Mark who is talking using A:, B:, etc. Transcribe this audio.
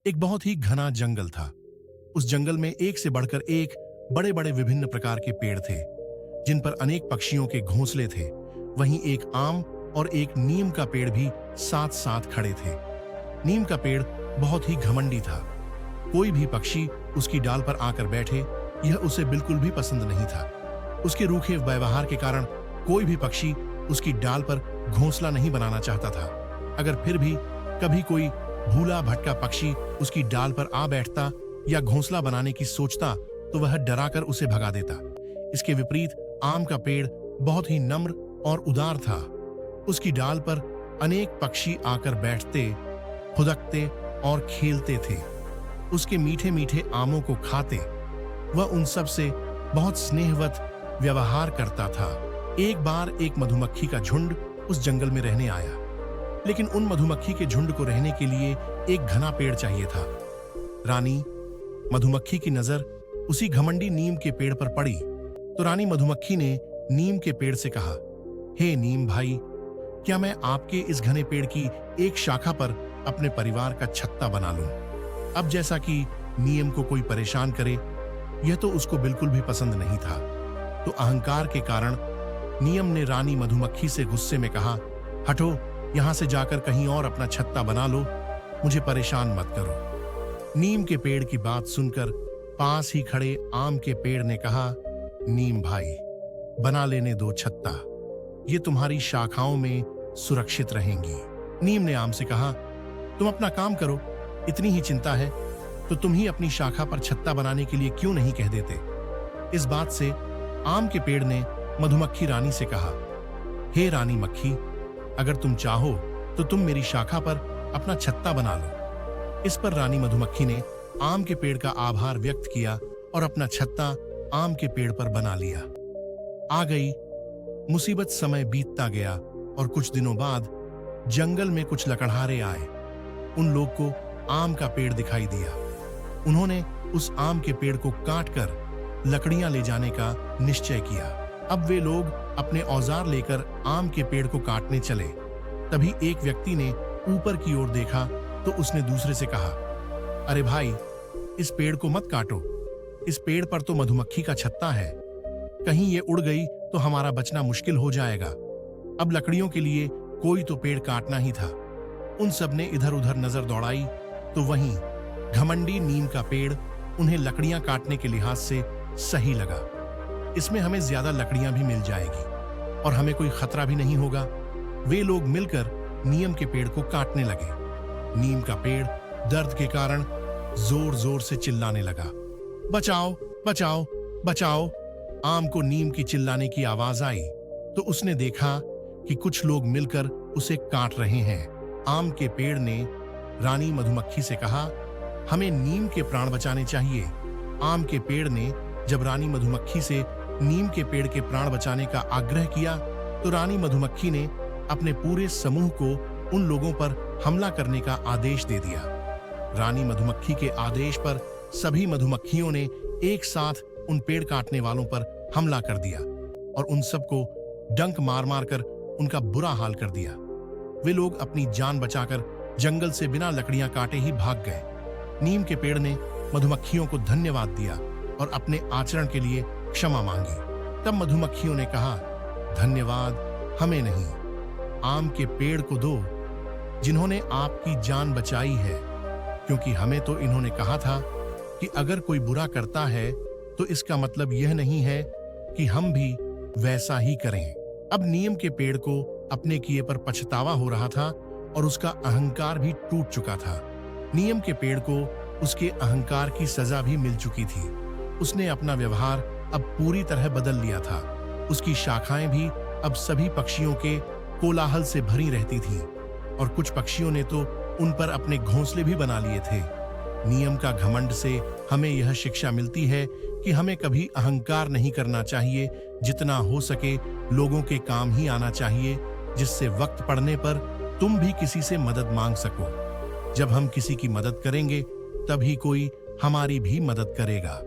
A: एक बहुत ही घना जंगल था। उस जंगल में एक से बढ़कर एक बड़े बड़े विभिन्न प्रकार के पेड़ थे, जिन पर अनेक पक्षियों के घोंसले थे। वहीं एक आम और एक नीम का पेड़ भी साथ साथ खड़े थे। नीम का पेड़ बहुत ही घमंडी था। कोई भी पक्षी उसकी डाल पर आकर बैठे, यह उसे बिल्कुल भी पसंद नहीं था। उसके रूखे व्यवहार के कारण कोई भी पक्षी उसकी डाल पर घोंसला नहीं बनाना चाहता था। अगर फिर भी कभी कोई भूला भटका पक्षी उसकी डाल पर आ बैठता या घोंसला बनाने की सोचता, तो वह डराकर उसे भगा देता। इसके विपरीत आम का पेड़ बहुत ही नम्र और उदार था। उसकी डाल पर अनेक पक्षी आकर बैठते, खुदकते और खेलते थे। उसके मीठे मीठे आमों को खाते। वह उन सब से बहुत स्नेहवत व्यवहार करता था। एक बार एक मधुमक्खी का झुंड उस जंगल में रहने आया, लेकिन उन मधुमक्खी के झुंड को रहने के लिए एक घना पेड़ चाहिए था। रानी मधुमक्खी की नजर उसी घमंडी नीम के पेड़ पर पड़ी, तो रानी मधुमक्खी ने नीम के पेड़ से कहा, हे नीम भाई, क्या मैं आपके इस घने पेड़ की एक शाखा पर अपने परिवार का छत्ता बना लूं? अब जैसा कि नीम को कोई परेशान करे, यह तो उसको बिल्कुल भी पसंद नहीं था। तो अहंकार के कारण नीम ने रानी मधुमक्खी से गुस्से में कहा, हटो, यहां से जाकर कहीं और अपना छत्ता बना लो, मुझे परेशान मत करो। नीम के पेड़ की बात सुनकर पास ही खड़े आम के पेड़ ने कहा, नीम भाई, बना लेने दो छत्ता, ये तुम्हारी शाखाओं में सुरक्षित रहेंगी। नीम ने आम से कहा, तुम अपना काम करो, इतनी ही चिंता है तो तुम ही अपनी शाखा पर छत्ता बनाने के लिए क्यों नहीं कह देते? इस बात से आम के पेड़ ने मधुमक्खी रानी से कहा, हे रानी मक्खी, अगर तुम चाहो तो तुम मेरी शाखा पर अपना छत्ता बना लो। इस पर रानी मधुमक्खी ने आम के पेड़ का आभार व्यक्त किया और अपना छत्ता आम के पेड़ पर बना लिया। आ गई मुसीबत। समय बीतता गया और कुछ दिनों बाद जंगल में कुछ लकड़हारे आए। उन लोग को आम का पेड़ दिखाई दिया। उन्होंने उस आम के पेड़ को काटकर लकड़ियां ले जाने का निश्चय किया। अब वे लोग अपने औजार लेकर आम के पेड़ को काटने चले। तभी एक व्यक्ति ने ऊपर की ओर देखा तो उसने दूसरे से कहा, अरे भाई, इस पेड़ को मत काटो, इस पेड़ पर तो मधुमक्खी का छत्ता है, कहीं ये उड़ गई तो हमारा बचना मुश्किल हो जाएगा। अब लकड़ियों के लिए कोई तो पेड़ काटना ही था। उन सब ने इधर उधर नजर दौड़ाई तो वहीं घमंडी नीम का पेड़ उन्हें लकड़ियां काटने के लिहाज से सही लगा। इसमें हमें ज्यादा लकड़ियां भी मिल जाएगी और हमें कोई खतरा भी नहीं होगा। वे लोग मिलकर नीम के पेड़ को काटने लगे। नीम का पेड़ दर्द के कारण जोर जोर से चिल्लाने लगा, बचाओ बचाओ बचाओ। आम को नीम की चिल्लाने की आवाज आई तो उसने देखा कि कुछ लोग मिलकर उसे काट रहे हैं। आम के पेड़ ने रानी मधुमक्खी से कहा, हमें नीम के प्राण बचाने चाहिए। आम के पेड़ ने जब रानी मधुमक्खी से नीम के पेड़ के प्राण बचाने का आग्रह किया तो रानी मधुमक्खी ने अपने पूरे समूह को उन लोगों पर हमला करने का आदेश दे दिया। रानी मधुमक्खी के आदेश पर सभी मधुमक्खियों ने एक साथ उन पेड़ काटने वालों पर हमला कर दिया और उन सबको डंक मार मार कर उनका बुरा हाल कर दिया। वे लोग अपनी जान बचाकर जंगल से बिना लकड़ियां काटे ही भाग गए। नीम के पेड़ ने मधुमक्खियों को धन्यवाद दिया और अपने आचरण के लिए क्षमा मांगी। तब मधुमक्खियों ने कहा, धन्यवाद हमें नहीं, आम के पेड़ को दो जिन्होंने आपकी जान बचाई है, क्योंकि हमें तो इन्होंने कहा था कि अगर कोई बुरा करता है तो इसका मतलब यह नहीं है कि हम भी वैसा ही करें। अब नीम के पेड़ को अपने किए पर पछतावा हो रहा था और उसका अहंकार भी टूट चुका था। नीम के पेड़ को उसके अहंकार की सजा भी मिल चुकी थी। उसने अपना व्यवहार अब पूरी तरह बदल लिया था। उसकी शाखाएं भी अब सभी पक्षियों के कोलाहल से भरी रहती थीं और कुछ पक्षियों ने तो उन पर अपने घोंसले भी बना लिए थे। नियम का घमंड से हमें यह शिक्षा मिलती है कि हमें कभी अहंकार नहीं करना चाहिए। जितना हो सके लोगों के काम ही आना चाहिए, जिससे वक्त पड़ने पर तुम भी किसी से मदद मांग सको। जब हम किसी की मदद करेंगे तभी कोई हमारी भी मदद करेगा।